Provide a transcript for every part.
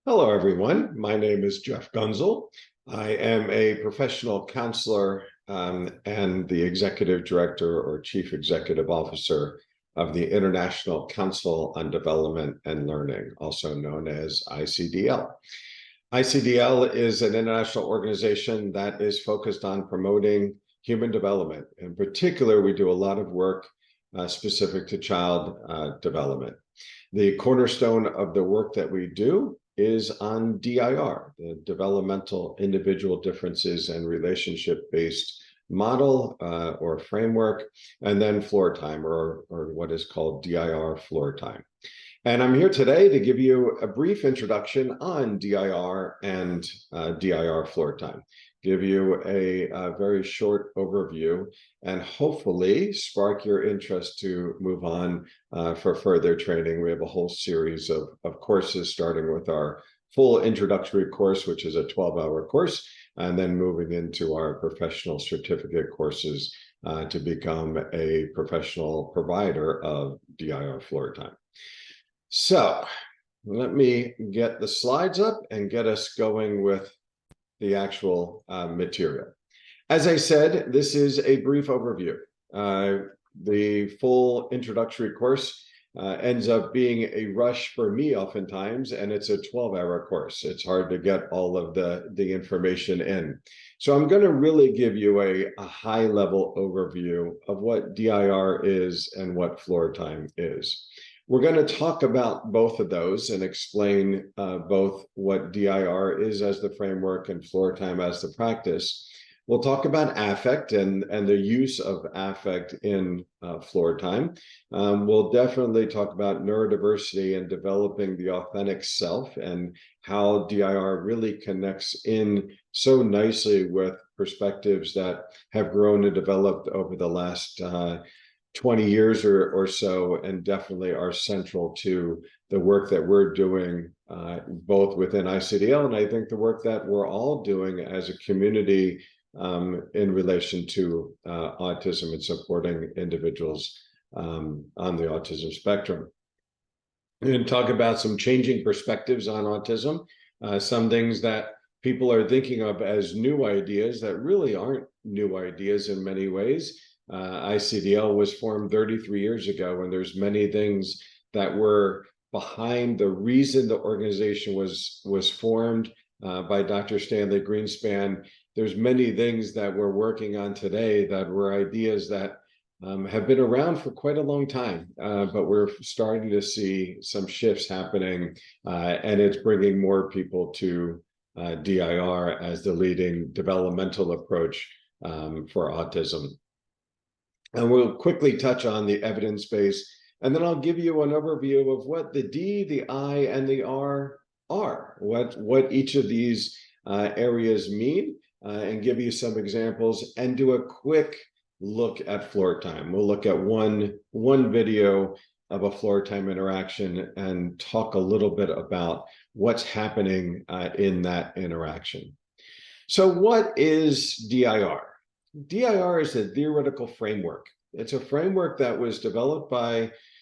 Hello, everyone. My name is Jeff Gunzel. I am a professional counselor and the executive director or chief executive officer of the International Council on Development and Learning, also known as ICDL. ICDL is an international organization that is focused on promoting human development. In particular, we do a lot of work specific to child development. The cornerstone of the work that we do is on DIR, the Developmental Individual Differences and Relationship-Based Model or Framework, and then floor time, or what is called DIR floor time. And I'm here today to give you a brief introduction on DIR and DIR floor time, give you a very short overview, and hopefully spark your interest to move on for further training. We have a whole series of courses, starting with our full introductory course, which is a 12-hour course, and then moving into our professional certificate courses to become a professional provider of DIR floor time. So let me get the slides up and get us going with the actual material. As I said, this is a brief overview. The full introductory course ends up being a rush for me oftentimes, and it's a 12-hour course. It's hard to get all of the information in. So I'm going to really give you a high-level overview of what DIR is and what floor time is. We're going to talk about both of those and explain both what DIR is as the framework and floor time as the practice. We'll talk about affect and the use of affect in floor time. We'll definitely talk about neurodiversity and developing the authentic self and how DIR really connects in so nicely with perspectives that have grown and developed over the last 20 years or so, and definitely are central to the work that we're doing both within ICDL and I think the work that we're all doing as a community in relation to autism and supporting individuals on the autism spectrum. We're going to talk about some changing perspectives on autism, some things that people are thinking of as new ideas that really aren't new ideas in many ways. ICDL was formed 33 years ago, and there's many things that were behind the reason the organization was formed by Dr. Stanley Greenspan. There's many things that we're working on today that were ideas that have been around for quite a long time, but we're starting to see some shifts happening, and it's bringing more people to DIR as the leading developmental approach for autism. And we'll quickly touch on the evidence base, and then I'll give you an overview of what the D, the I, and the R are, what each of these areas mean, and give you some examples, and do a quick look at floor time. We'll look at one video of a floor time interaction and talk a little bit about what's happening in that interaction. So what is DIR? DIR is a theoretical framework. It's a framework that was developed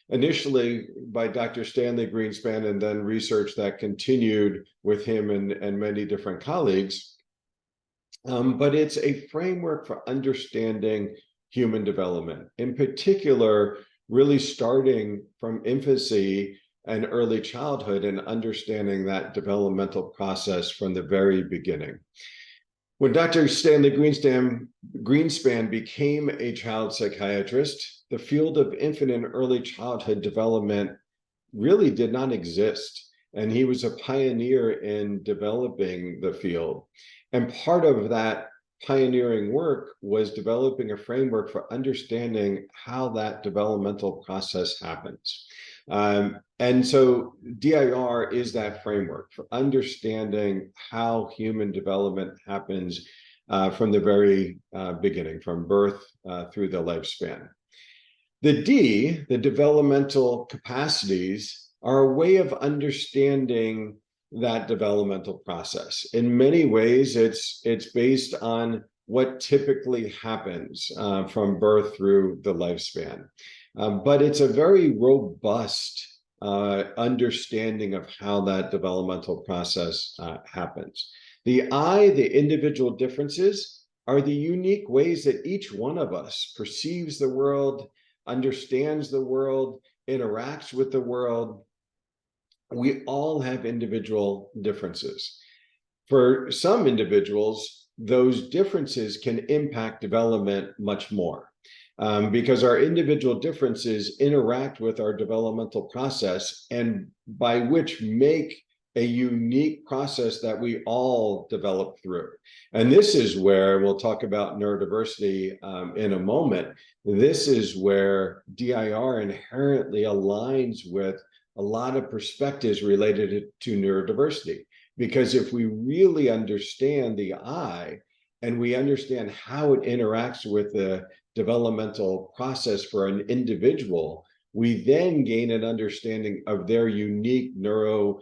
initially by Dr. Stanley Greenspan, and then research that continued with him and many different colleagues. But it's a framework for understanding human development, in particular, really starting from infancy and early childhood and understanding that developmental process from the very beginning. When Dr. Stanley Greenspan became a child psychiatrist, the field of infant and early childhood development really did not exist, and he was a pioneer in developing the field. And part of that pioneering work was developing a framework for understanding how that developmental process happens. And so DIR is that framework for understanding how human development happens from the very beginning, from birth through the lifespan. The D, the developmental capacities, are a way of understanding that developmental process. In many ways, it's based on what typically happens from birth through the lifespan. But it's a very robust understanding of how that developmental process happens. The I, the individual differences, are the unique ways that each one of us perceives the world, understands the world, interacts with the world. We all have individual differences. For some individuals, those differences can impact development much more. Because our individual differences interact with our developmental process, and by which make a unique process that we all develop through. And this is where we'll talk about neurodiversity in a moment. This is where DIR inherently aligns with a lot of perspectives related to neurodiversity. Because if we really understand the I, and we understand how it interacts with the developmental process for an individual, we then gain an understanding of their unique neurodiverse,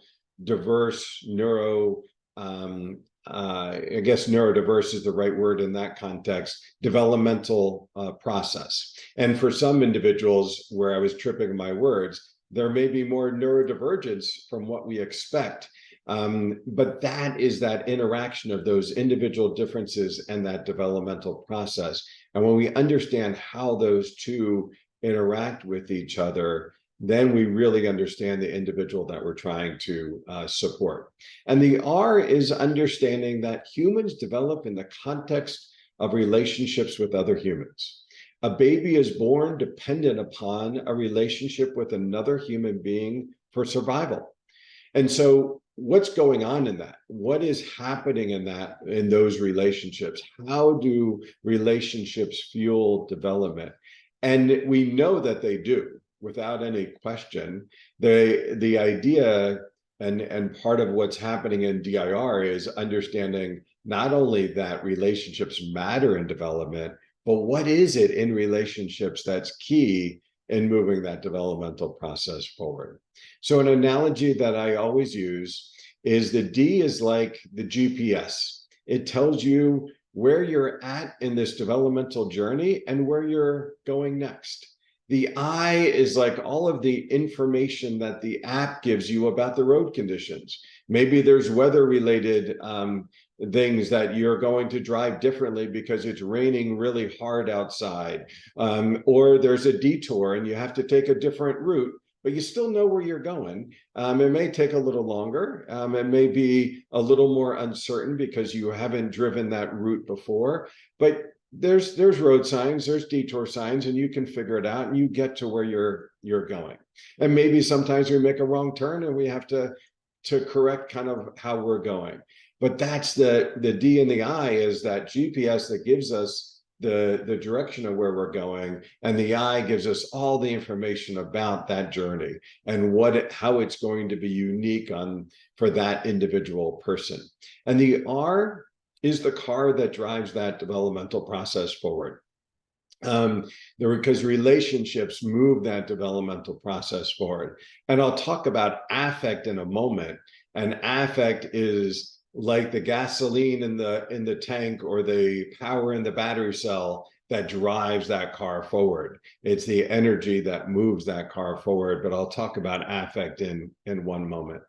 I guess neurodiverse is the right word in that context, developmental process. And for some individuals, where I was tripping my words, there may be more neurodivergence from what we expect. But that is that interaction of those individual differences and that developmental process. And when we understand how those two interact with each other, then we really understand the individual that we're trying to support. And the R is understanding that humans develop in the context of relationships with other humans. A baby is born dependent upon a relationship with another human being for survival. And so what's going on in that? What is happening in those relationships? How do relationships fuel development? And we know that they do, without any question. The idea and part of what's happening in DIR is understanding not only that relationships matter in development, but what is it in relationships that's key in moving that developmental process forward. So an analogy that I always use is the D is like the GPS. It tells you where you're at in this developmental journey and where you're going next. The I is like all of the information that the app gives you about the road conditions. Maybe there's weather-related things that you're going to drive differently because it's raining really hard outside, or there's a detour and you have to take a different route, but you still know where you're going. It may take a little longer. It may be a little more uncertain because you haven't driven that route before, but there's road signs, there's detour signs, and you can figure it out and you get to where you're going. And maybe sometimes we make a wrong turn and we have to correct kind of how we're going. But that's the D and the I is that GPS that gives us the direction of where we're going, and the I gives us all the information about that journey and how it's going to be unique for that individual person. And the R is the car that drives that developmental process forward. Because relationships move that developmental process forward. And I'll talk about affect in a moment. And affect is like the gasoline in the tank or the power in the battery cell that drives that car forward. It's the energy that moves that car forward, but I'll talk about affect in one moment.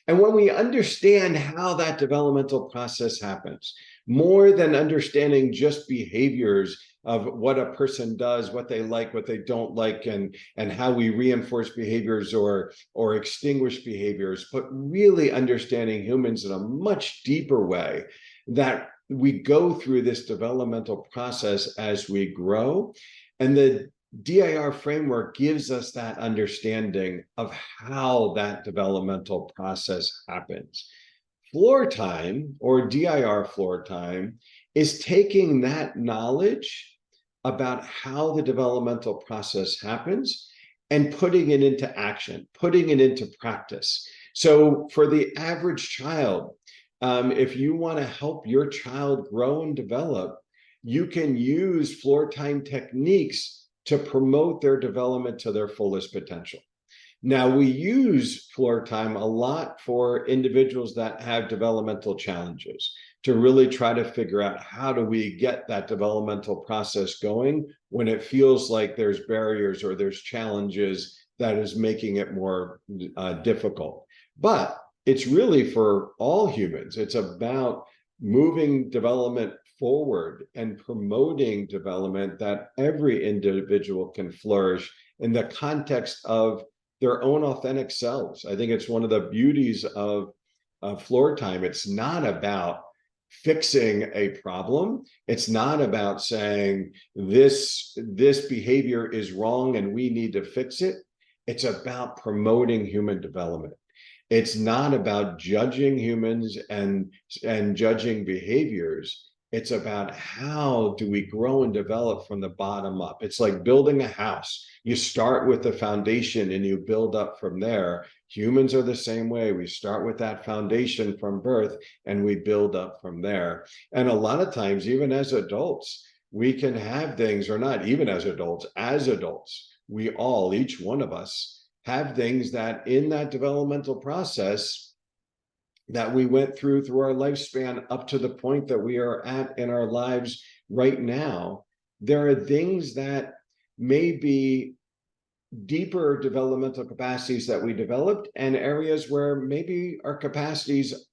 And when we understand how that developmental process happens, more than understanding just behaviors of what a person does, what they like, what they don't like, and how we reinforce behaviors or extinguish behaviors, but really understanding humans in a much deeper way, that we go through this developmental process as we grow. And the DIR framework gives us that understanding of how that developmental process happens. Floor time, or DIR floor time, is taking that knowledge about how the developmental process happens and putting it into action, putting it into practice. So for the average child, if you want to help your child grow and develop, you can use floor time techniques to promote their development to their fullest potential. Now, we use floor time a lot for individuals that have developmental challenges to really try to figure out how do we get that developmental process going when it feels like there's barriers or there's challenges that is making it more difficult. But it's really for all humans. It's about moving development forward and promoting development that every individual can flourish in the context of their own authentic selves. I think it's one of the beauties of floor time. It's not about fixing a problem. It's not about saying this behavior is wrong and we need to fix it. It's about promoting human development. It's not about judging humans and judging behaviors. It's about how do we grow and develop from the bottom up. It's like building a house. You start with the foundation and you build up from there. Humans are the same way. We start with that foundation from birth and we build up from there. And a lot of times, even as adults, we can have things, or not even as adults, we all, each one of us, have things that in that developmental process that we went through our lifespan up to the point that we are at in our lives right now. There are things that may be deeper developmental capacities that we developed, and areas where maybe our capacities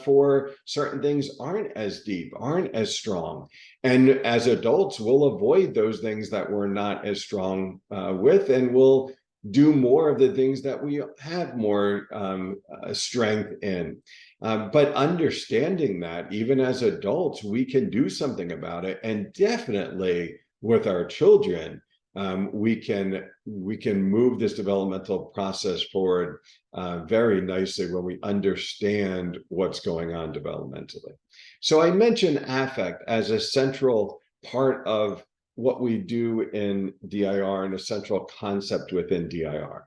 for certain things aren't as deep, aren't as strong. And as adults, we'll avoid those things that we're not as strong with, and we'll do more of the things that we have more strength in. But understanding that even as adults, we can do something about it. And definitely with our children, we can move this developmental process forward very nicely when we understand what's going on developmentally. So I mentioned affect as a central part of what we do in DIR and a central concept within DIR.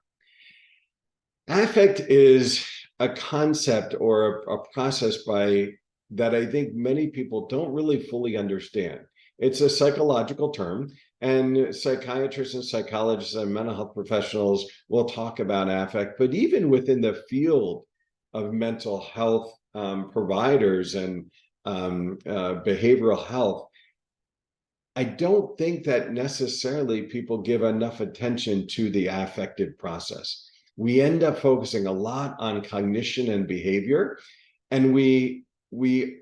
Affect is a concept or a process that I think many people don't really fully understand. It's a psychological term, and psychiatrists and psychologists and mental health professionals will talk about affect, but even within the field of mental health providers and behavioral health, I don't think that necessarily people give enough attention to the affective process. We end up focusing a lot on cognition and behavior, and we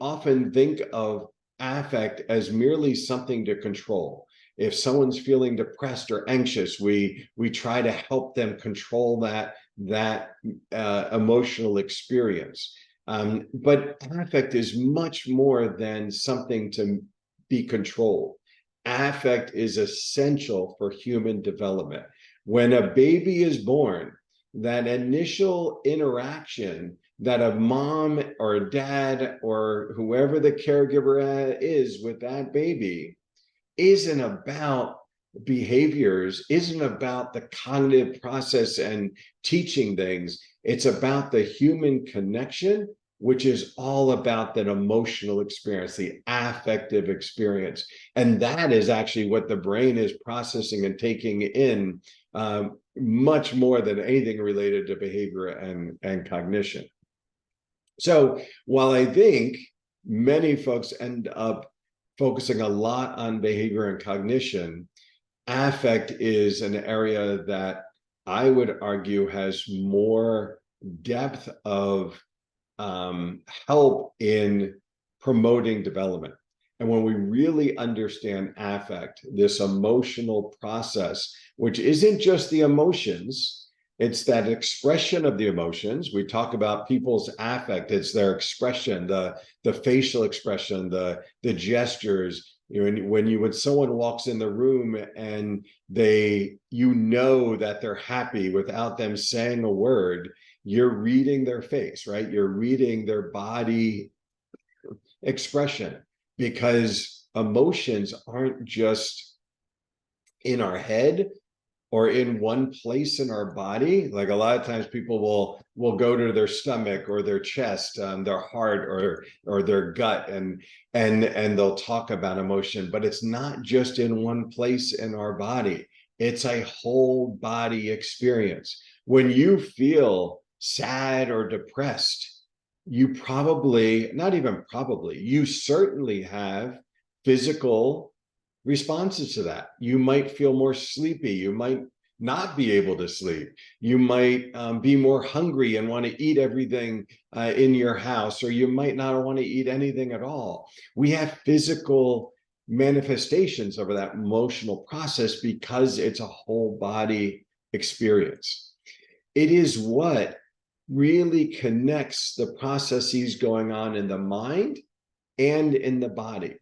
often think of affect as merely something to control. If someone's feeling depressed or anxious, we try to help them control that emotional experience. But affect is much more than something to be controlled. Affect is essential for human development. When a baby is born, that initial interaction that a mom or a dad or whoever the caregiver is with that baby isn't about behaviors, isn't about the cognitive process and teaching things. It's about the human connection, which is all about that emotional experience, the affective experience. And that is actually what the brain is processing and taking in much more than anything related to behavior and cognition. So while I think many folks end up focusing a lot on behavior and cognition, affect is an area that I would argue has more depth of help in promoting development. And when we really understand affect, this emotional process, which isn't just the emotions, it's that expression of the emotions. We talk about people's affect, it's their expression, the facial expression, the gestures. When someone walks in the room and you know that they're happy without them saying a word, you're reading their face, right? You're reading their body expression, because emotions aren't just in our head or in one place in our body. Like a lot of times people will go to their stomach or their chest, their heart or their gut, and they'll talk about emotion, but it's not just in one place in our body. It's a whole body experience. When you feel sad or depressed, you probably, not even probably, you certainly have physical responses to that. You might feel more sleepy. You might not be able to sleep. You might be more hungry and want to eat everything in your house, or you might not want to eat anything at all. We have physical manifestations of that emotional process because it's a whole body experience. It is what really connects the processes going on in the mind and in the body.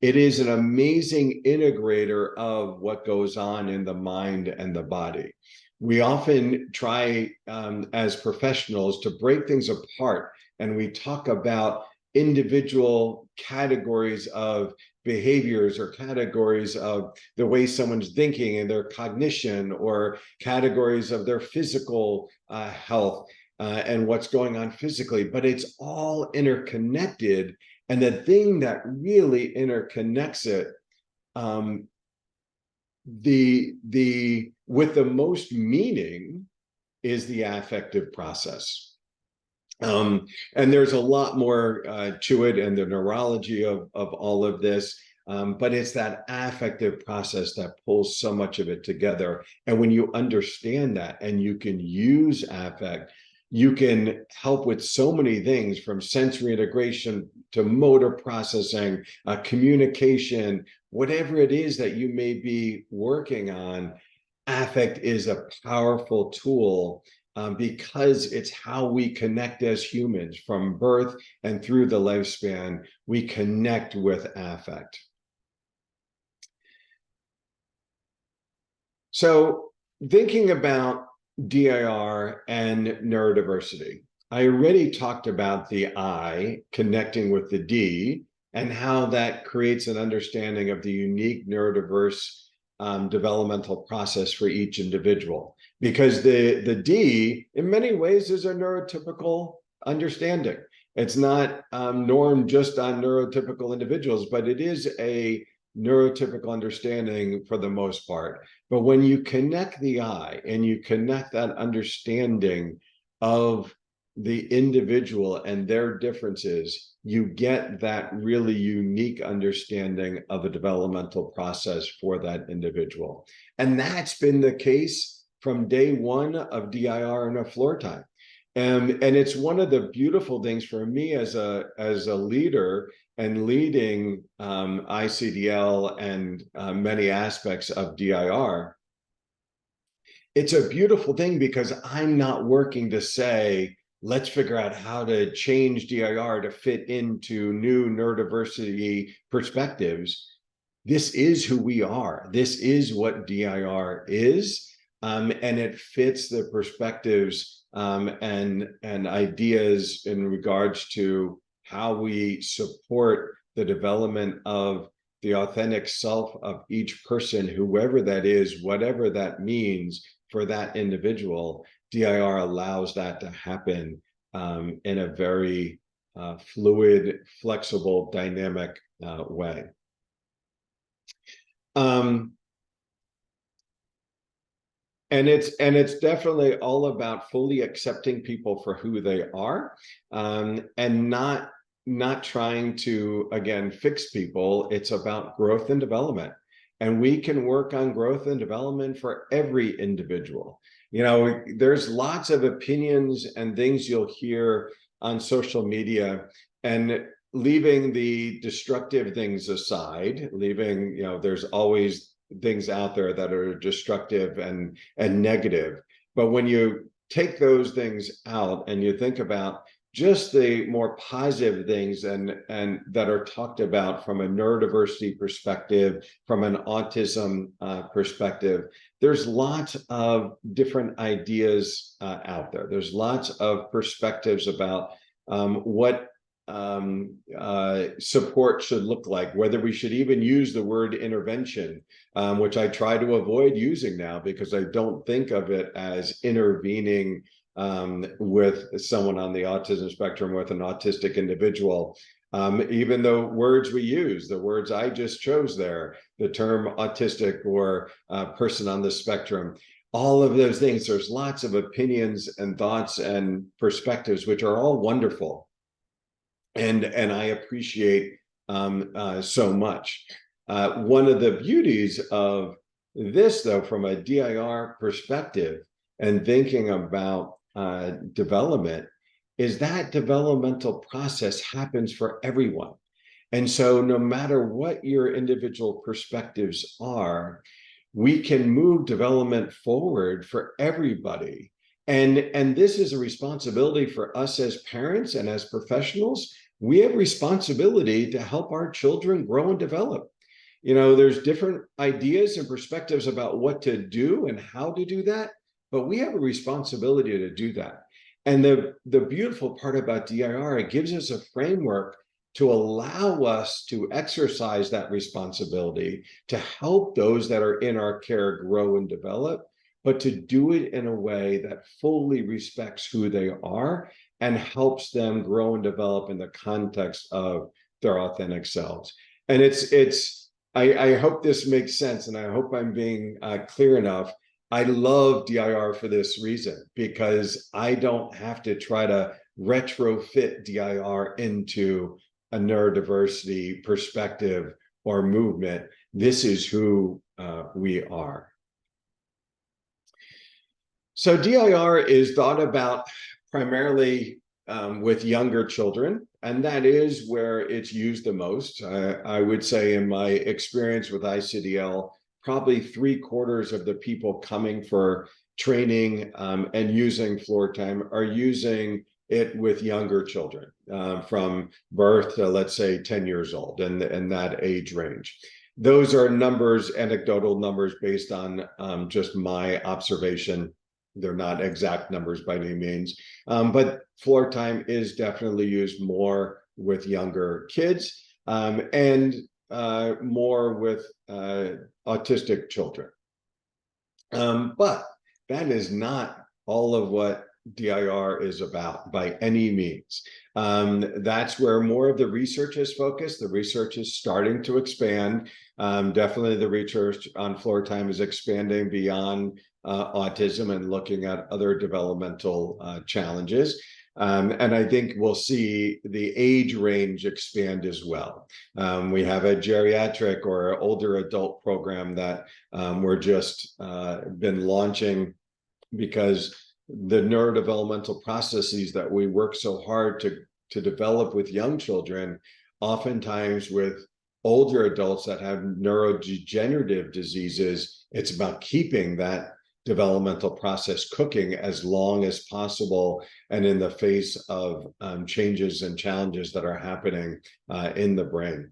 It is an amazing integrator of what goes on in the mind and the body. We often try as professionals to break things apart, and we talk about individual categories of behaviors or categories of the way someone's thinking and their cognition, or categories of their physical health and what's going on physically, but it's all interconnected. And the thing that really interconnects it, with the most meaning, is the affective process. And there's a lot more to it, and the neurology of all of this. But it's that affective process that pulls so much of it together. And when you understand that and you can use affect, you can help with so many things, from sensory integration to motor processing, communication, whatever it is that you may be working on. Affect is a powerful tool because it's how we connect as humans from birth and through the lifespan. We connect with affect. So thinking about DIR and neurodiversity, I already talked about the I connecting with the D and how that creates an understanding of the unique neurodiverse developmental process for each individual. Because the D, in many ways, is a neurotypical understanding. It's not normed just on neurotypical individuals, but it is a neurotypical understanding for the most part. But when you connect the I and you connect that understanding of the individual and their differences, you get that really unique understanding of a developmental process for that individual. And that's been the case from day one of DIR and DIRFloortime. And it's one of the beautiful things for me as a leader and leading ICDL and many aspects of DIR. It's a beautiful thing because I'm not working to say, let's figure out how to change DIR to fit into new neurodiversity perspectives. This is who we are. This is what DIR is. And it fits the perspectives and ideas in regards to how we support the development of the authentic self of each person, whoever that is, whatever that means for that individual. DIR allows that to happen in a very fluid, flexible, dynamic way. And it's definitely all about fully accepting people for who they are, and not trying to, again, fix people. It's about growth and development. And we can work on growth and development for every individual. You know, there's lots of opinions and things you'll hear on social media, and leaving the destructive things aside, leaving, you know, there's always things out there that are destructive and negative. But when you take those things out and you think about just the more positive things and that are talked about from a neurodiversity perspective, from an autism perspective, there's lots of different ideas out there. There's lots of perspectives about what support should look like, whether we should even use the word intervention, which I try to avoid using now because I don't think of it as intervening with someone on the autism spectrum, with an autistic individual. Even the words we use, the words I just chose there, the term autistic or person on the spectrum, all of those things, there's lots of opinions and thoughts and perspectives, which are all wonderful. And I appreciate so much. One of the beauties of This, though, from a DIR perspective and thinking about development, is that developmental process happens for everyone. And so no matter what your individual perspectives are, we can move development forward for everybody. And this is a responsibility for us as parents and as professionals. We have responsibility to help our children grow and develop. You know, there's different ideas and perspectives about what to do and how to do that, but we have a responsibility to do that. And the beautiful part about DIR, it gives us a framework to allow us to exercise that responsibility to help those that are in our care grow and develop, but to do it in a way that fully respects who they are and helps them grow and develop in the context of their authentic selves. And I hope this makes sense, and I hope I'm being clear enough. I love DIR for this reason, because I don't have to try to retrofit DIR into a neurodiversity perspective or movement. This is who we are. So DIR is thought about primarily with younger children, and that is where it's used the most. I would say in my experience with ICDL, probably 3/4 of the people coming for training and using floor time are using it with younger children from birth to, let's say, 10 years old, and that age range. Those are numbers, anecdotal numbers based on just my observation. They're not exact numbers by any means, but floor time is definitely used more with younger kids and more with autistic children. But that is not all of what DIR is about by any means. That's where more of the research is focused. The research is starting to expand. Definitely the research on floor time is expanding beyond autism and looking at other developmental challenges. And I think we'll see the age range expand as well. We have a geriatric or older adult program that we're just been launching, because the neurodevelopmental processes that we work so hard to develop with young children, oftentimes with older adults that have neurodegenerative diseases, it's about keeping that developmental process cooking as long as possible, and in the face of changes and challenges that are happening in the brain.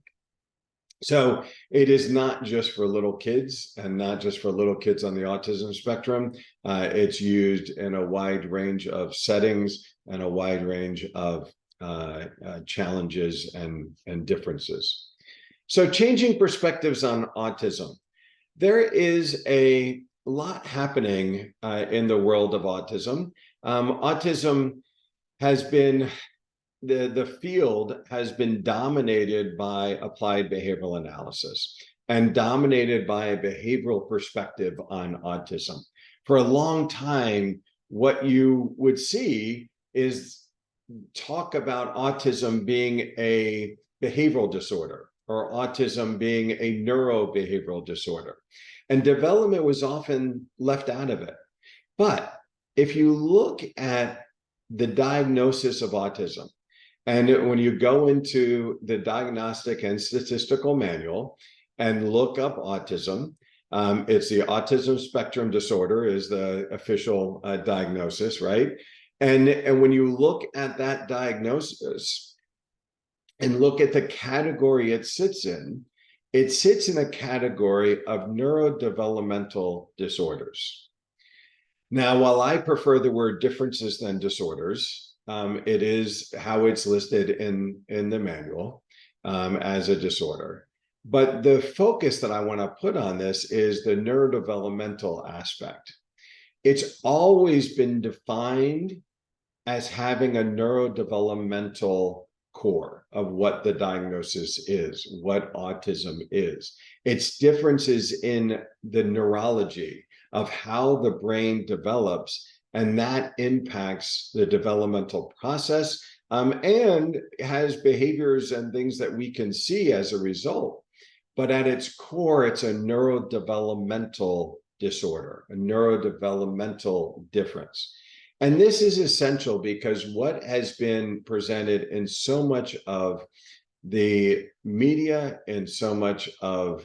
So it is not just for little kids, and not just for little kids on the autism spectrum. It's used in a wide range of settings and a wide range of challenges and differences. So changing perspectives on autism. There is a lot happening in the world of autism. Autism has been, the field has been dominated by applied behavioral analysis and dominated by a behavioral perspective on autism. For a long time, what you would see is talk about autism being a behavioral disorder, or autism being a neurobehavioral disorder. And development was often left out of it. But if you look at the diagnosis of autism, and when you go into the Diagnostic and Statistical Manual and look up autism, it's the autism spectrum disorder is the official diagnosis, right? And when you look at that diagnosis and look at the category it sits in a category of neurodevelopmental disorders. Now, while I prefer the word differences than disorders, it is how it's listed in the manual as a disorder. But the focus that I want to put on this is the neurodevelopmental aspect. It's always been defined as having a neurodevelopmental core of what the diagnosis is, what autism is. It's differences in the neurology of how the brain develops, and that impacts the developmental process and has behaviors and things that we can see as a result. but at its core, it's a neurodevelopmental disorder, a neurodevelopmental difference. And this is essential because what has been presented in so much of the media and so much of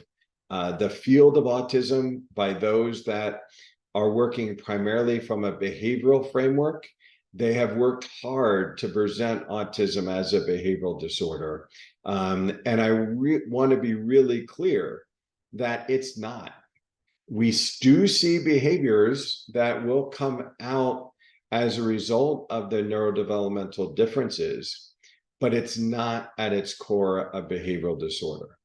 the field of autism by those that are working primarily from a behavioral framework, they have worked hard to present autism as a behavioral disorder. And I want to be really clear that it's not. We do see behaviors that will come out as a result of the neurodevelopmental differences, but it's not at its core a behavioral disorder.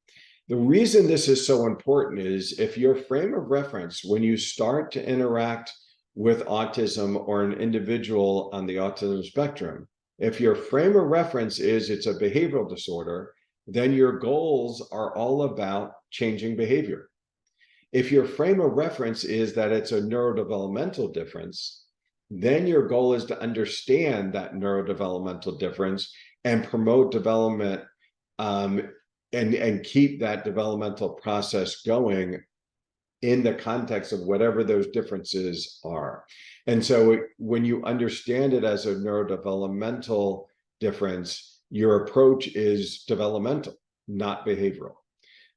The reason this is so important is if your frame of reference, when you start to interact with autism or an individual on the autism spectrum, if your frame of reference is it's a behavioral disorder, then your goals are all about changing behavior. If your frame of reference is that it's a neurodevelopmental difference, then your goal is to understand that neurodevelopmental difference and promote development and keep that developmental process going in the context of whatever those differences are. And so when you understand it as a neurodevelopmental difference, your approach is developmental, not behavioral.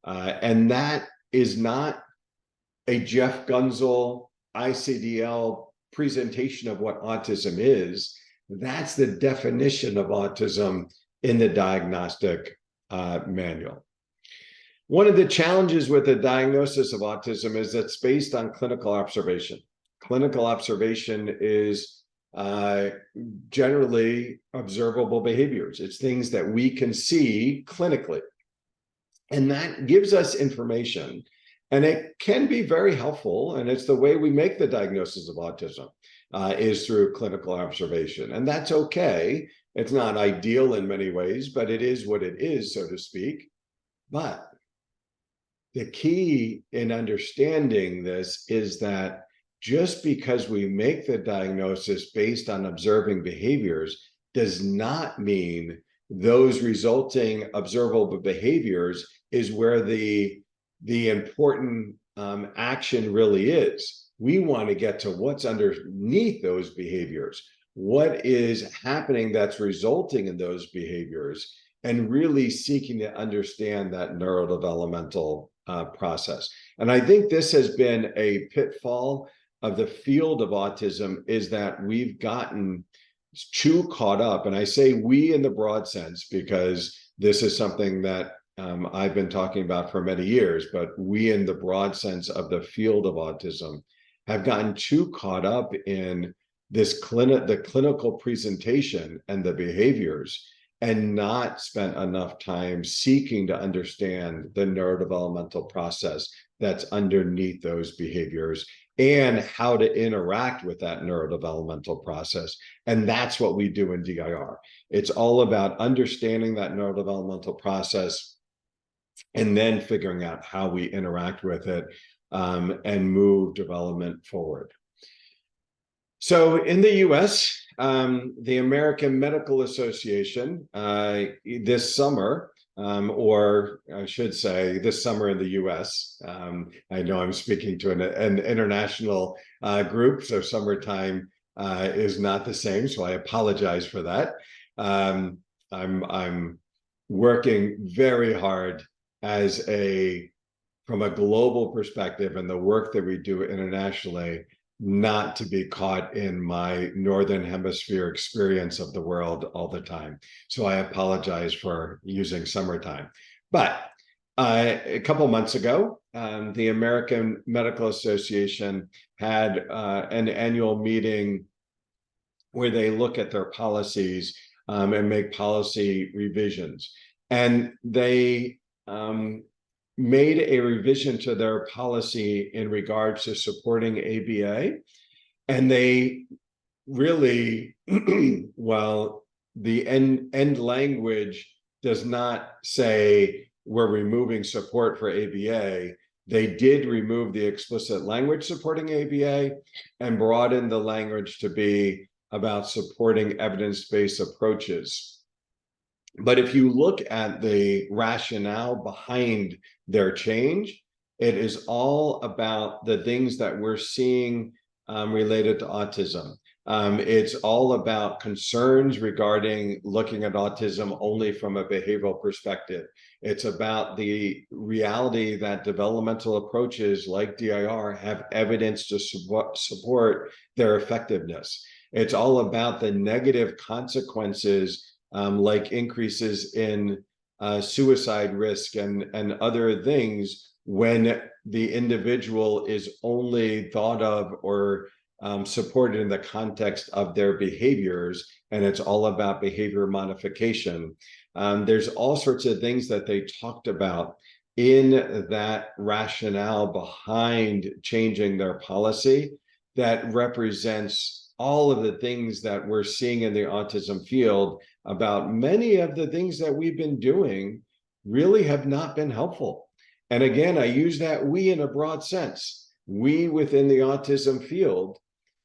And that is not a Jeff Gunzel ICDL presentation of what autism is. That's the definition of autism in the diagnostic manual. One of the challenges with the diagnosis of autism is that it's based on clinical observation. Clinical observation is generally observable behaviors. It's things that we can see clinically. And that gives us information. And it can be very helpful. And it's the way we make the diagnosis of autism is through clinical observation. And that's okay. It's not ideal in many ways, but it is what it is, so to speak. But the key in understanding this is that just because we make the diagnosis based on observing behaviors does not mean those resulting observable behaviors is where the important action really is. We want to get to what's underneath those behaviors. What is happening that's resulting in those behaviors, and really seeking to understand that neurodevelopmental process. And I think this has been a pitfall of the field of autism, is that we've gotten too caught up. And I say we in the broad sense, because this is something that I've been talking about for many years, but we in the broad sense of the field of autism have gotten too caught up in this the clinical presentation and the behaviors, and not spent enough time seeking to understand the neurodevelopmental process that's underneath those behaviors and how to interact with that neurodevelopmental process. And that's what we do in DIR. It's all about understanding that neurodevelopmental process and then figuring out how we interact with it and move development forward. So in the US, the American Medical Association this summer, or I should say this summer in the US, I know I'm speaking to an international group, so summertime is not the same, so I apologize for that. I'm working very hard from a global perspective, and the work that we do internationally, not to be caught in my Northern Hemisphere experience of the world all the time. So I apologize for using summertime. But a couple months ago, the American Medical Association had an annual meeting where they look at their policies and make policy revisions. And they made a revision to their policy in regards to supporting ABA. And they really, well, the end language does not say we're removing support for ABA. They did remove the explicit language supporting ABA and broaden the language to be about supporting evidence-based approaches But if you look at the rationale behind their change, it is all about the things that we're seeing related to autism. It's all about concerns regarding looking at autism only from a behavioral perspective. It's about the reality that developmental approaches like DIR have evidence to support their effectiveness. It's all about the negative consequences, like increases in suicide risk and other things when the individual is only thought of or supported in the context of their behaviors, and it's all about behavior modification. There's all sorts of things that they talked about in that rationale behind changing their policy that represents all of the things that we're seeing in the autism field about many of the things that we've been doing really have not been helpful. And again, I use that we in a broad sense. We within the autism field,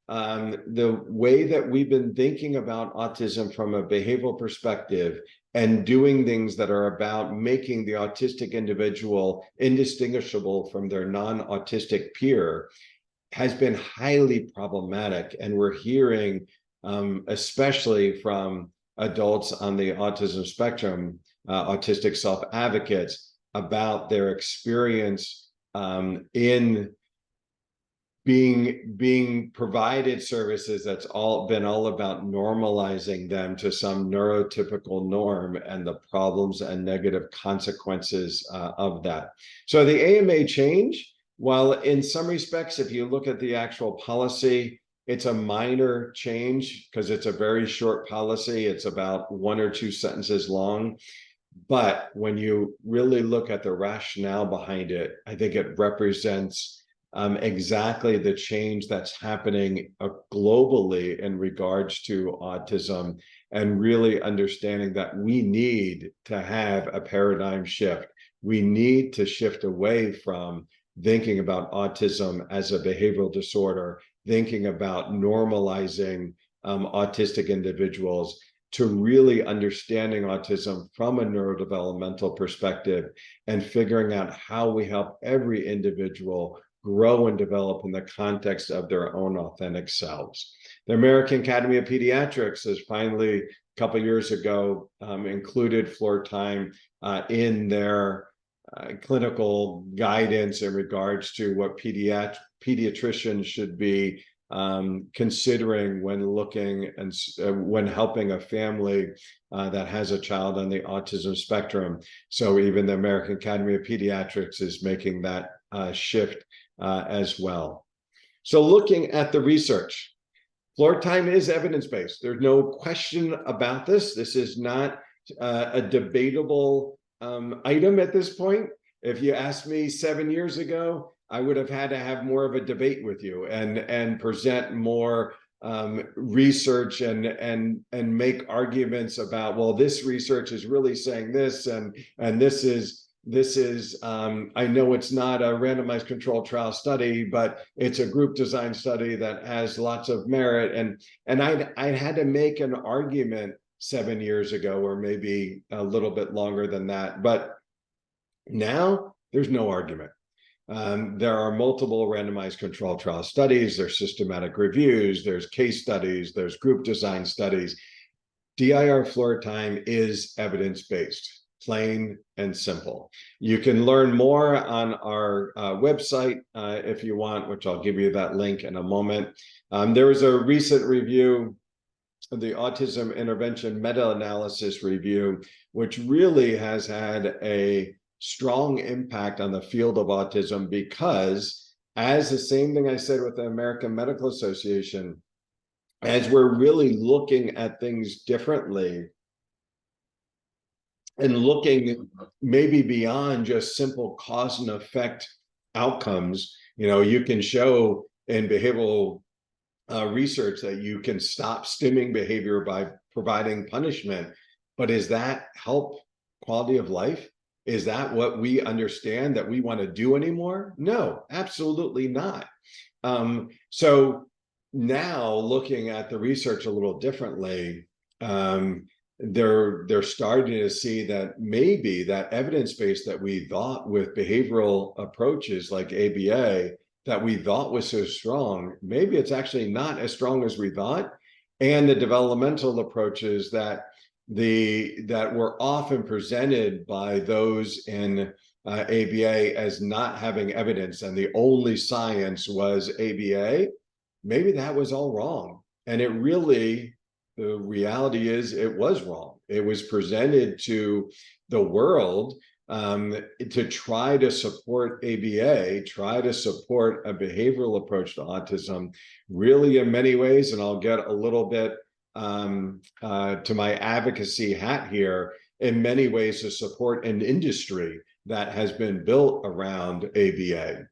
the way that we've been thinking about autism from a behavioral perspective and doing things that are about making the autistic individual indistinguishable from their non-autistic peer has been highly problematic. And we're hearing, especially from adults on the autism spectrum, autistic self-advocates, about their experience in being provided services that's been all about normalizing them to some neurotypical norm and the problems and negative consequences of that. So the AMA change, while in some respects, if you look at the actual policy, it's a minor change because it's a very short policy. It's about 1 or 2 sentences long. But when you really look at the rationale behind it, I think it represents exactly the change that's happening globally in regards to autism, and really understanding that we need to have a paradigm shift. We need to shift away from thinking about autism as a behavioral disorder, thinking about normalizing autistic individuals, to really understanding autism from a neurodevelopmental perspective and figuring out how we help every individual grow and develop in the context of their own authentic selves. The American Academy of Pediatrics has finally, a couple of years ago, included floor time in their clinical guidance in regards to what pediatricians should be considering when looking and when helping a family that has a child on the autism spectrum. So even the American Academy of Pediatrics is making that shift as well. So looking at the research, floor time is evidence-based. There's no question about this. This is not a debatable item at this point. If you asked me 7 years ago, I would have had to have more of a debate with you and present more research and make arguments about, well, this research is really saying this, and this is I know it's not a randomized controlled trial study, but it's a group design study that has lots of merit, and I had to make an argument 7 years ago, or maybe a little bit longer than that. But now there's no argument. There are multiple randomized controlled trial studies, there's systematic reviews, there's case studies, there's group design studies. DIR floor time is evidence-based, plain and simple. You can learn more on our website if you want, which I'll give you that link in a moment. There was a recent review, the Autism Intervention Meta-Analysis Review, which really has had a strong impact on the field of autism, because, as the same thing I said with the American Medical Association, as we're really looking at things differently and looking maybe beyond just simple cause and effect outcomes, you can show in behavioral research that you can stop stimming behavior by providing punishment. But is that help quality of life? Is that what we understand that we want to do anymore? No, absolutely not. So now looking at the research a little differently, they're starting to see that maybe that evidence base that we thought with behavioral approaches like ABA that we thought was so strong, maybe it's actually not as strong as we thought. And the developmental approaches that were often presented by those in ABA as not having evidence and the only science was ABA, maybe that was all wrong. And it really, the reality is it was wrong. It was presented to the world to try to support ABA, try to support a behavioral approach to autism, really in many ways, and I'll get a little bit to my advocacy hat here, in many ways to support an industry that has been built around ABA.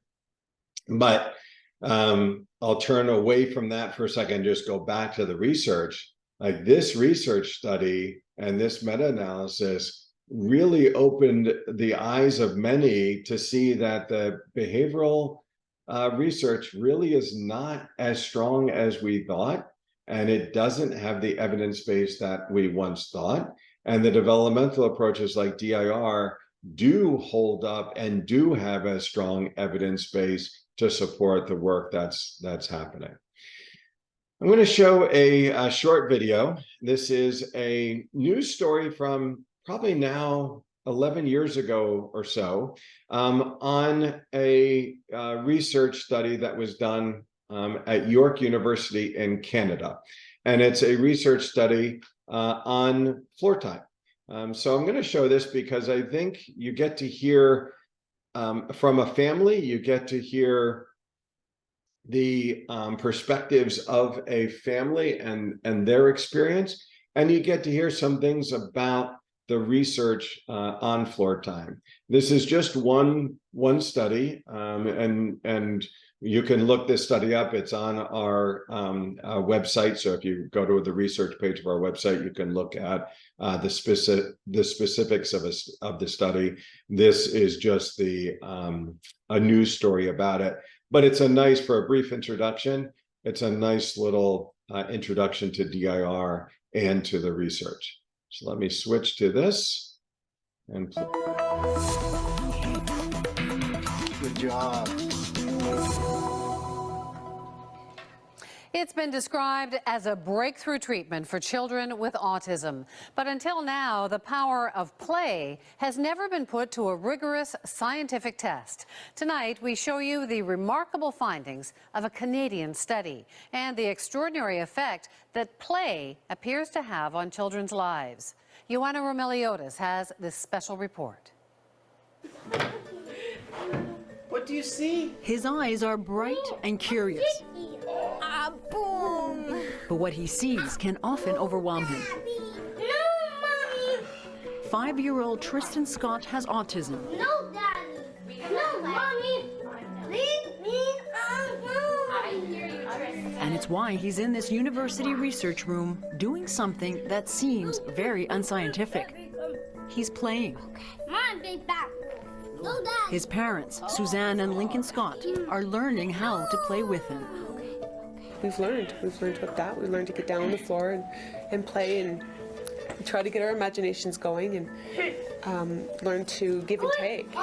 But I'll turn away from that for a second, just go back to the research. Like this research study and this meta-analysis really opened the eyes of many to see that the behavioral research really is not as strong as we thought, and it doesn't have the evidence base that we once thought. And the developmental approaches like DIR do hold up and do have a strong evidence base to support the work that's happening. I'm going to show a short video. This is a news story from probably now 11 years ago or so, on a research study that was done at York University in Canada. And it's a research study on floor time. So I'm going to show this because I think you get to hear from a family, you get to hear the perspectives of a family and their experience, and you get to hear some things about the research on floor time. This is just one study, and you can look this study up. It's on our website. So if you go to the research page of our website, you can look at the specifics of the study. This is just a news story about it, but it's a nice, for a brief introduction, it's a nice little introduction to DIR and to the research. So let me switch to this and play. Good job. It's been described as a breakthrough treatment for children with autism. But until now, the power of play has never been put to a rigorous scientific test. Tonight, we show you the remarkable findings of a Canadian study and the extraordinary effect that play appears to have on children's lives. Joanna Romeliotis has this special report. What do you see? His eyes are bright and curious. Boom! But what he sees can often overwhelm him. No, Mommy! 5-year-old Tristan Scott has autism. No, Daddy! No, Mommy! Leave me alone! I hear you, Tristan. And it's why he's in this university research room doing something that seems very unscientific. He's playing. Mom, be back. No, Dad. His parents, Suzanne and Lincoln Scott, are learning how to play with him. We've learned about that. We learned to get down on the floor and play and try to get our imaginations going and learn to give and take.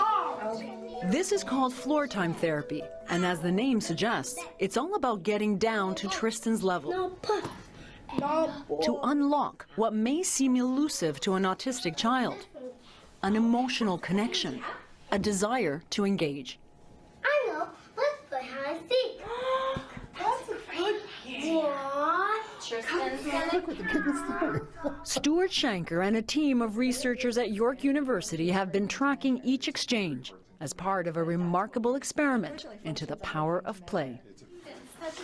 This is called floor time therapy, and as the name suggests, it's all about getting down to Tristan's level. To unlock what may seem elusive to an autistic child, an emotional connection, a desire to engage. I know. Let's play hide and seek. That's a good kid. Stuart Shanker and a team of researchers at York University have been tracking each exchange as part of a remarkable experiment into the power of play. That was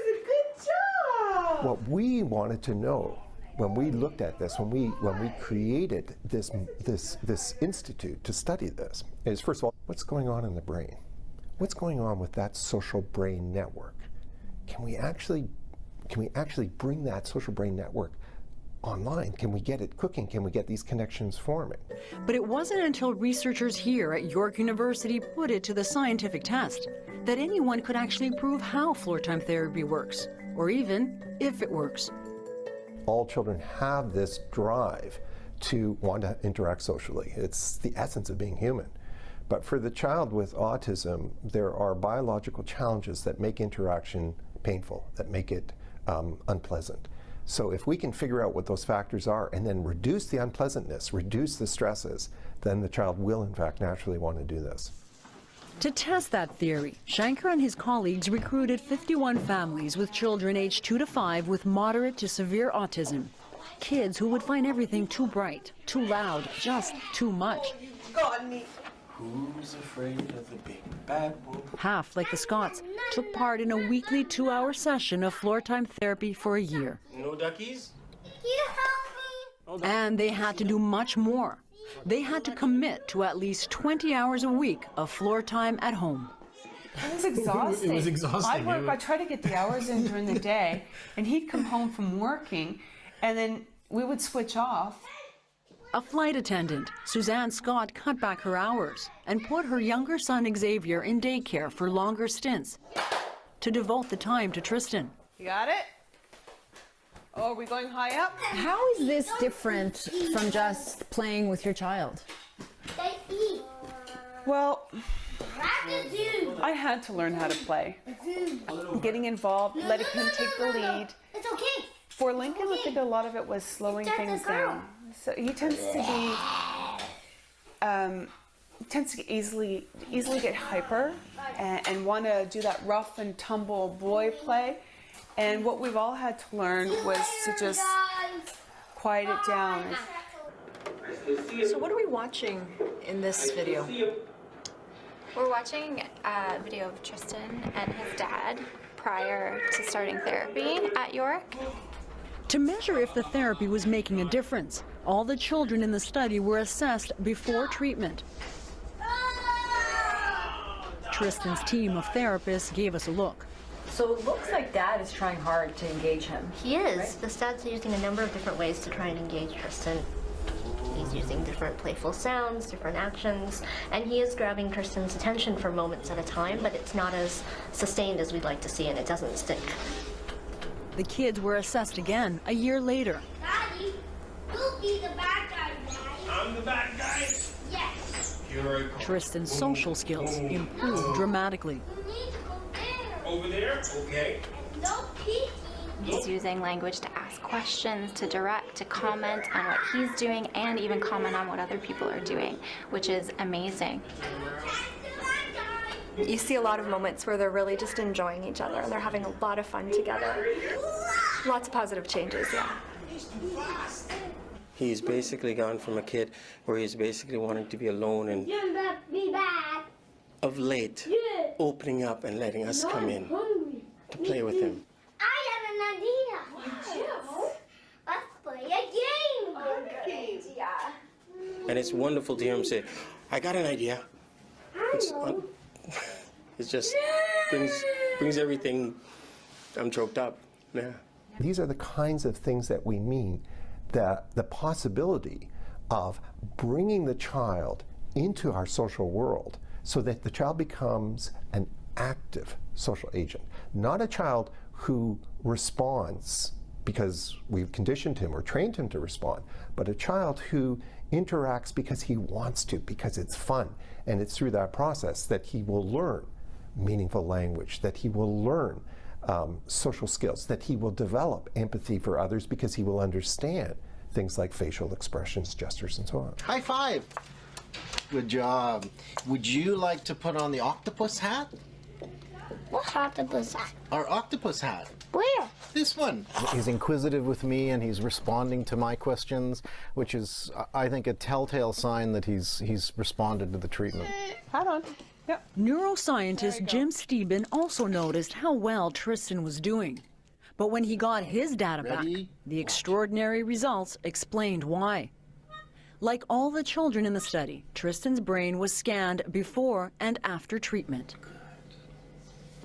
a good job. What we wanted to know when we looked at this, when we created this institute to study this, is first of all, what's going on in the brain? What's going on with that social brain network? Can we actually bring that social brain network online? Can we get it cooking? Can we get these connections forming? But it wasn't until researchers here at York University put it to the scientific test that anyone could actually prove how floor time therapy works, or even if it works. all children have this drive to want to interact socially. It's the essence of being human. But for the child with autism, there are biological challenges that make interaction painful, that make it unpleasant. So if we can figure out what those factors are and then reduce the unpleasantness, reduce the stresses, then the child will in fact naturally want to do this. To test that theory, Shankar and his colleagues recruited 51 families with children aged 2 to 5 with moderate to severe autism. Kids who would find everything too bright, too loud, just too much. Who's afraid of the big bad wolf? Half, like the Scotts, took part in a weekly 2-hour session of floor time therapy for a year. No duckies? And they had to do much more. They had to commit to at least 20 hours a week of floor time at home. It was exhausting. It was exhausting. I try to get the hours in during the day, and he'd come home from working, and then we would switch off. A flight attendant, Suzanne Scott, cut back her hours and put her younger son Xavier in daycare for longer stints to devote the time to Tristan. You got it? Oh, are we going high up? How is this different from just playing with your child? Well, I had to learn how to play. Getting involved, letting him take the lead. It's okay. For Lincoln, I think a lot of it was slowing things down. So he tends to easily get hyper and want to do that rough and tumble boy play. And what we've all had to learn was to just quiet it down. So what are we watching in this video? We're watching a video of Tristan and his dad prior to starting therapy at York. To measure if the therapy was making a difference, all the children in the study were assessed before treatment. Tristan's team of therapists gave us a look. So it looks like Dad is trying hard to engage him. He is. The dad's using a number of different ways to try and engage Tristan. He's using different playful sounds, different actions, and he is grabbing Tristan's attention for moments at a time, but it's not as sustained as we'd like to see, and it doesn't stick. The kids were assessed again a year later. Daddy, you'll be the bad guy, Daddy. I'm the bad guy? Yes. You're Tristan's social skills improved dramatically. You need to go there. over there? Okay. And no peeking. He's using language to ask questions, to direct, to comment on what he's doing, and even comment on what other people are doing, which is amazing. You see a lot of moments where they're really just enjoying each other and they're having a lot of fun together. Lots of positive changes, yeah. He's basically gone from a kid where he's basically wanting to be alone and of late opening up and letting us come in to play with him. I have an idea. Let's play a game. Yeah. And it's wonderful to hear him say, I got an idea. It just brings everything. I'm choked up. Yeah. These are the kinds of things that we mean, that the possibility of bringing the child into our social world so that the child becomes an active social agent, not a child who responds because we've conditioned him or trained him to respond, but a child who interacts because he wants to, because it's fun. And it's through that process that he will learn meaningful language, that he will learn social skills, that he will develop empathy for others because he will understand things like facial expressions, gestures, and so on. High five. Good job. Would you like to put on the octopus hat? What octopus hat? Our octopus hat. Where? This one. He's inquisitive with me and he's responding to my questions, which is, I think, a telltale sign that he's responded to the treatment. Hold on. Yep. Neuroscientist Jim Steben also noticed how well Tristan was doing. But when he got his data back, the extraordinary results explained why. Like all the children in the study, Tristan's brain was scanned before and after treatment.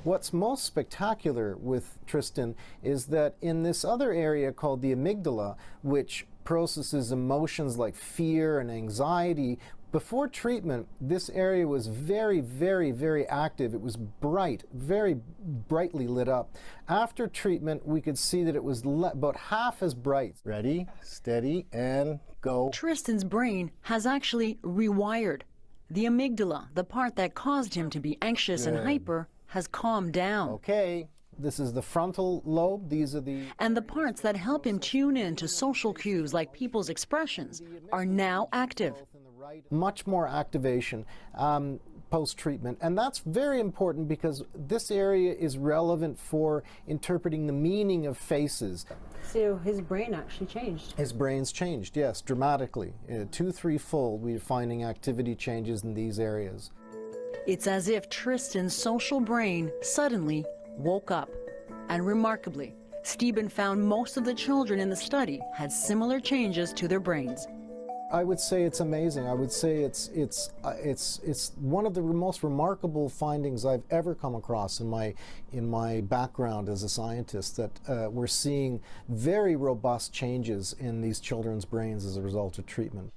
What's most spectacular with Tristan is that in this other area called the amygdala, which processes emotions like fear and anxiety, Before treatment, this area was very, very, very active. It was bright, very brightly lit up. After treatment, we could see that it was about half as bright. Ready, steady, and go. Tristan's brain has actually rewired. The amygdala, the part that caused him to be anxious and hyper, has calmed down. Okay, this is the frontal lobe. These are the... And the parts that help him tune in to social cues like people's expressions are now active. Much more activation post-treatment. And that's very important because this area is relevant for interpreting the meaning of faces. So his brain actually changed. His brain's changed, yes, dramatically. 2-3-fold, we're finding activity changes in these areas. It's as if Tristan's social brain suddenly woke up. And remarkably, Stephen found most of the children in the study had similar changes to their brains. I would say it's amazing. I would say it's one of the most remarkable findings I've ever come across in my background as a scientist, that we're seeing very robust changes in these children's brains as a result of treatment.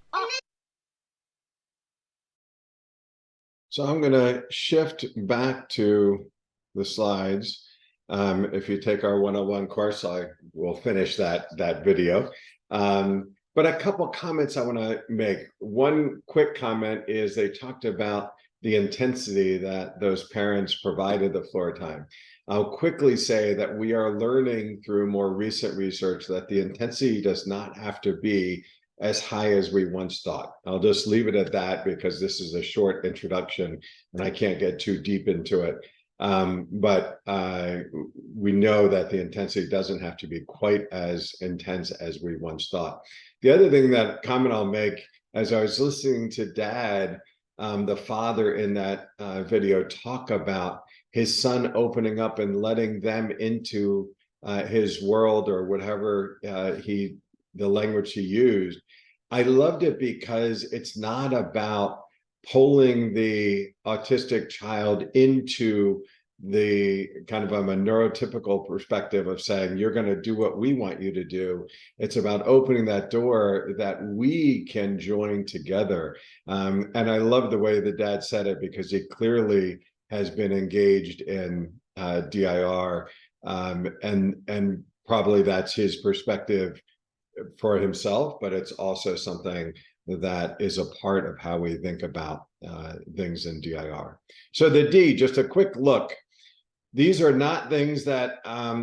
So I'm going to shift back to the slides. If you take our 101 course, I will finish that video. But a couple comments I want to make. One quick comment is they talked about the intensity that those parents provided the floor time. I'll quickly say that we are learning through more recent research that the intensity does not have to be as high as we once thought. I'll just leave it at that because this is a short introduction and I can't get too deep into it. But we know that the intensity doesn't have to be quite as intense as we once thought. The other thing, that comment I'll make, as I was listening to Dad, the father in that video, talk about his son opening up and letting them into his world, or whatever the language he used. I loved it because it's not about pulling the autistic child into the kind of a neurotypical perspective of saying, you're going to do what we want you to do. It's about opening that door that we can join together. And I love the way the dad said it, because he clearly has been engaged in DIR, and probably that's his perspective for himself, but it's also something that is a part of how we think about things in DIR. So the D, just a quick look. These are not things that,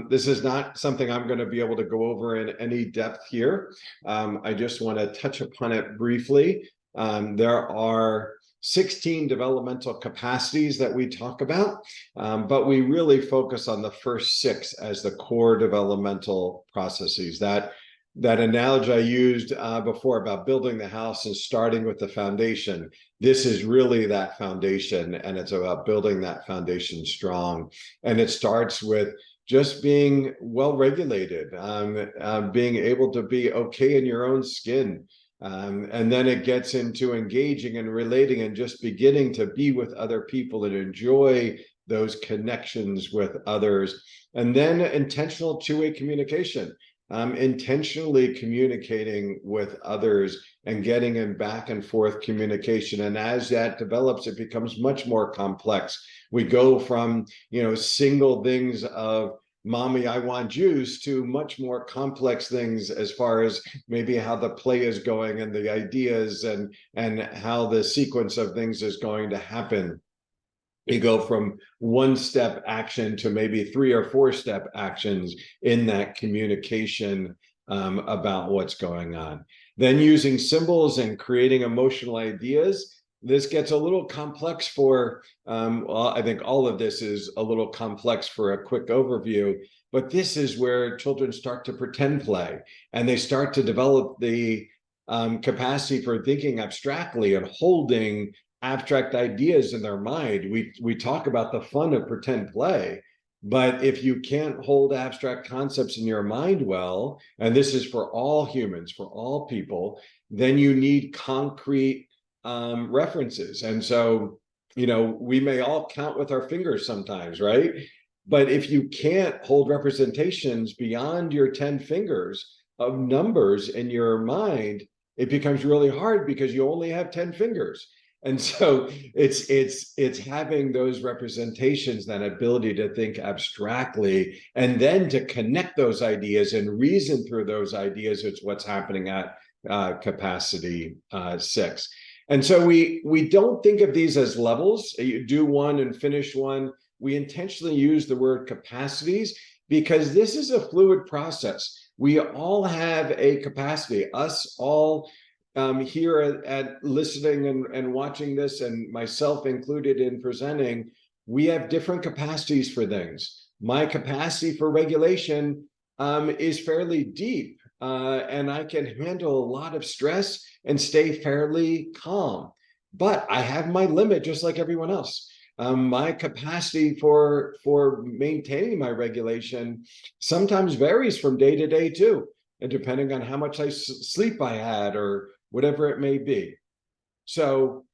this is not something I'm going to be able to go over in any depth here. I just want to touch upon it briefly. There are 16 developmental capacities that we talk about, but we really focus on the first 6 as the core developmental processes. That analogy I used before about building the house and starting with the foundation, this is really that foundation, and it's about building that foundation strong. And it starts with just being well-regulated, being able to be okay in your own skin. And then it gets into engaging and relating and just beginning to be with other people and enjoy those connections with others. And then intentional two-way communication. Intentionally communicating with others and getting in back and forth communication. And as that develops, it becomes much more complex. We go from, single things of, mommy, I want juice, to much more complex things as far as maybe how the play is going and the ideas and how the sequence of things is going to happen. You go from 1-step action to maybe 3 or 4-step actions in that communication about what's going on. Then using symbols and creating emotional ideas. This gets a little complex for, well, I think all of this is a little complex for a quick overview, but this is where children start to pretend play, and they start to develop the capacity for thinking abstractly and holding abstract ideas in their mind. We talk about the fun of pretend play, but if you can't hold abstract concepts in your mind well, and this is for all humans, for all people, then you need concrete references. And so, we may all count with our fingers sometimes, right? But if you can't hold representations beyond your 10 fingers of numbers in your mind, it becomes really hard because you only have 10 fingers. And so it's having those representations, that ability to think abstractly, and then to connect those ideas and reason through those ideas. It's what's happening at capacity 6. And so we don't think of these as levels. You do one and finish one. We intentionally use the word capacities because this is a fluid process. We all have a capacity. Us all here at listening and watching this, and myself included in presenting, we have different capacities for things. My capacity for regulation is fairly deep, and I can handle a lot of stress and stay fairly calm. But I have my limit, just like everyone else. My capacity for maintaining my regulation sometimes varies from day to day too, and depending on how much sleep I had or whatever it may be. So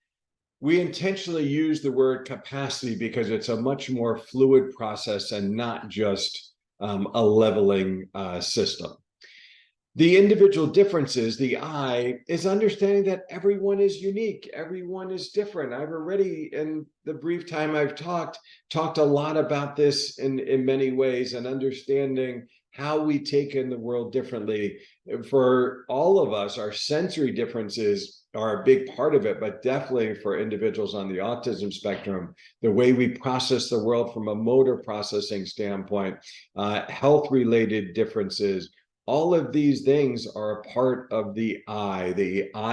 we intentionally use the word capacity because it's a much more fluid process and not just a leveling system. The individual differences, the I, is understanding that everyone is unique, everyone is different. I've already, in the brief time I've talked a lot about this in many ways, and understanding how we take in the world differently. For all of us, our sensory differences are a big part of it, but definitely for individuals on the autism spectrum, the way we process the world from a motor processing standpoint, health-related differences, all of these things are a part of the I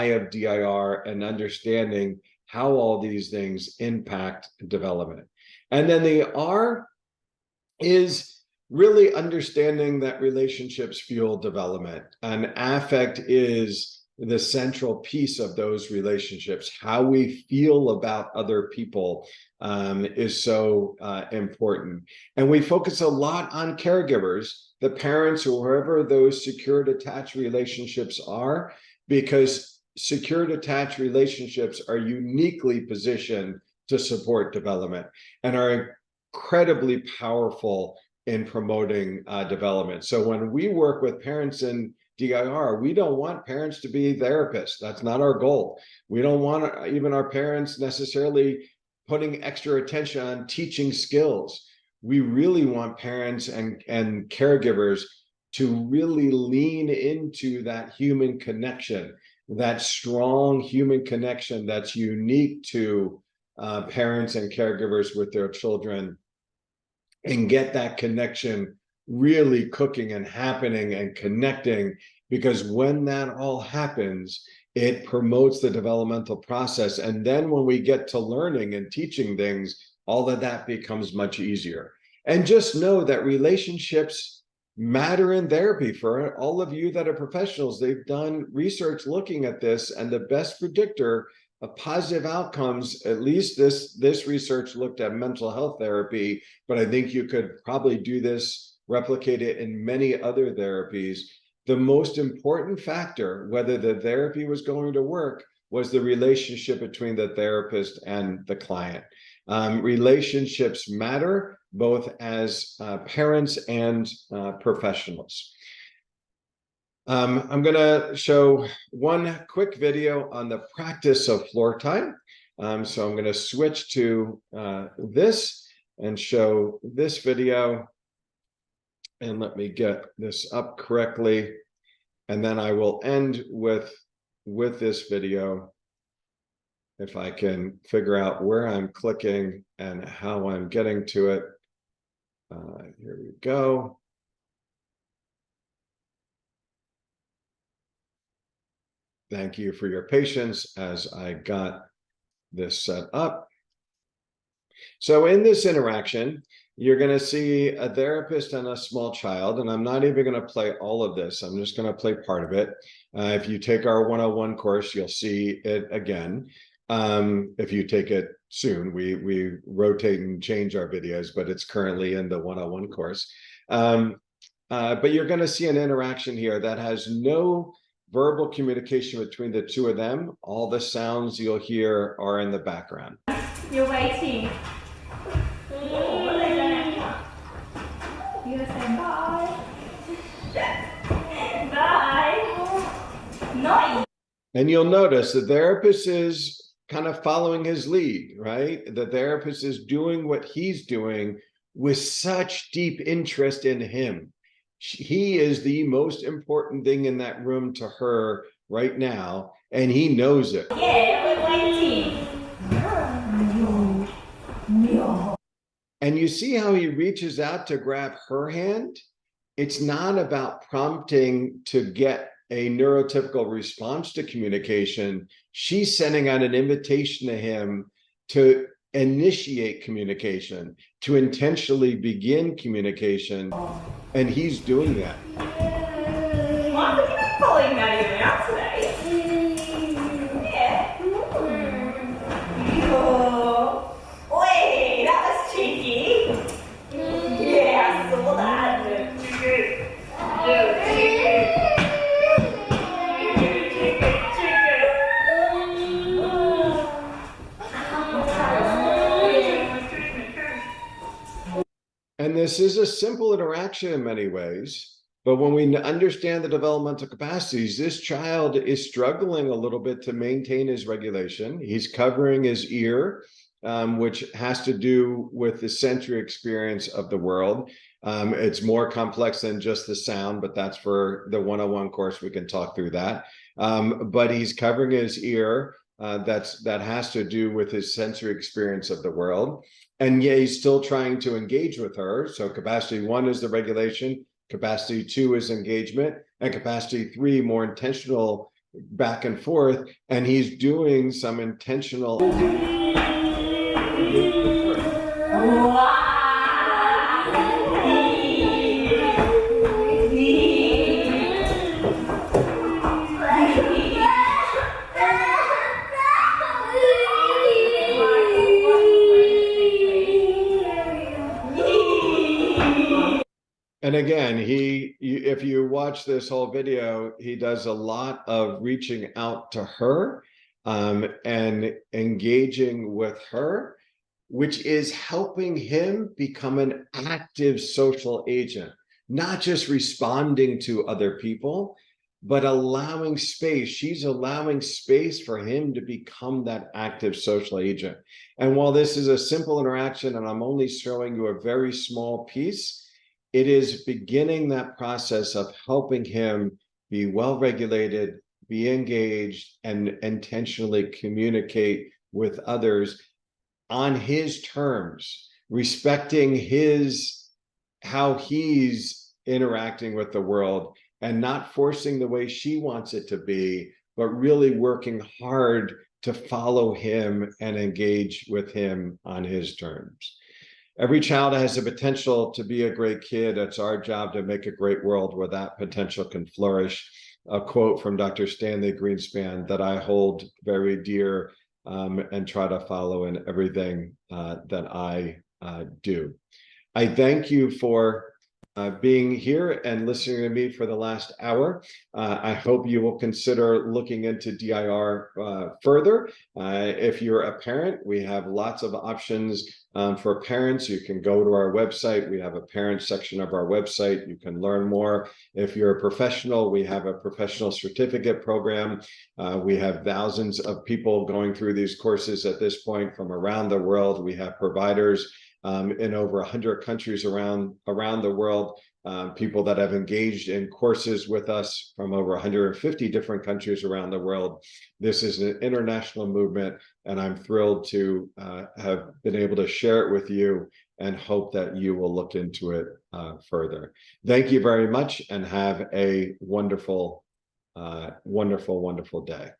of DIR, and understanding how all these things impact development. And then the R is really understanding that relationships fuel development, and affect is the central piece of those relationships. How we feel about other people is so important. And we focus a lot on caregivers, the parents, or wherever those secured attached relationships are, because secured attached relationships are uniquely positioned to support development and are incredibly powerful in promoting development. So when we work with parents in DIR, we don't want parents to be therapists. That's not our goal. We don't want even our parents necessarily putting extra attention on teaching skills. We really want parents and caregivers to really lean into that human connection, that strong human connection that's unique to parents and caregivers with their children, and get that connection really cooking and happening and connecting, because when that all happens, it promotes the developmental process. And then when we get to learning and teaching things, all of that becomes much easier. And just know that relationships matter in therapy. For all of you that are professionals, they've done research looking at this, and the best predictor of positive outcomes, at least this research looked at mental health therapy, but I think you could probably do this, replicate it in many other therapies. The most important factor, whether the therapy was going to work, was the relationship between the therapist and the client. Relationships matter, both as parents and professionals. I'm going to show one quick video on the practice of floor time. So I'm going to switch to this and show this video. And let me get this up correctly. And then I will end with this video, if I can figure out where I'm clicking and how I'm getting to it. Here we go. Thank you for your patience as I got this set up. So in this interaction, you're going to see a therapist and a small child, and I'm not even going to play all of this. I'm just going to play part of it. If you take our 101 course, you'll see it again. If you take it soon, we rotate and change our videos, but it's currently in the 101 course. But you're going to see an interaction here that has no verbal communication between the two of them. All the sounds you'll hear are in the background. You're waiting. Oh, what are they doing? You're gonna say bye. Bye. Not And you'll notice the therapist is kind of following his lead, right? The therapist is doing what he's doing with such deep interest in him. He is the most important thing in that room to her right now, and he knows it. And you see how he reaches out to grab her hand? It's not about prompting to get a neurotypical response to communication. She's sending out an invitation to him to initiate communication, to intentionally begin communication, and he's doing that. Mom, look at me pulling that even out today. Yeah. Oh, wait, that was cheeky. Yeah, I saw that. And this is a simple interaction in many ways, but when we understand the developmental capacities, this child is struggling a little bit to maintain his regulation. He's covering his ear, which has to do with the sensory experience of the world. It's more complex than just the sound, but that's for the 101 course. We can talk through that. But he's covering his ear. That has to do with his sensory experience of the world. And yeah, he's still trying to engage with her. So capacity 1 is the regulation, capacity 2 is engagement, and capacity 3, more intentional back and forth. And he's doing some intentional. And again, if you watch this whole video, he does a lot of reaching out to her and engaging with her, which is helping him become an active social agent, not just responding to other people, but allowing space. She's allowing space for him to become that active social agent. And while this is a simple interaction, and I'm only showing you a very small piece, it is beginning that process of helping him be well-regulated, be engaged, and intentionally communicate with others on his terms, respecting how he's interacting with the world and not forcing the way she wants it to be, but really working hard to follow him and engage with him on his terms. Every child has the potential to be a great kid. It's our job to make a great world where that potential can flourish. A quote from Dr. Stanley Greenspan that I hold very dear and try to follow in everything that I do. I thank you for being here and listening to me for the last hour. I hope you will consider looking into DIR further. If you're a parent, we have lots of options for parents. You can go to our website. We have a parent section of our website. You can learn more. If you're a professional, we have a professional certificate program. We have thousands of people going through these courses at this point from around the world. We have providers in over 100 countries around the world, people that have engaged in courses with us from over 150 different countries around the world. This is an international movement, and I'm thrilled to have been able to share it with you and hope that you will look into it further. Thank you very much and have a wonderful, wonderful, wonderful day.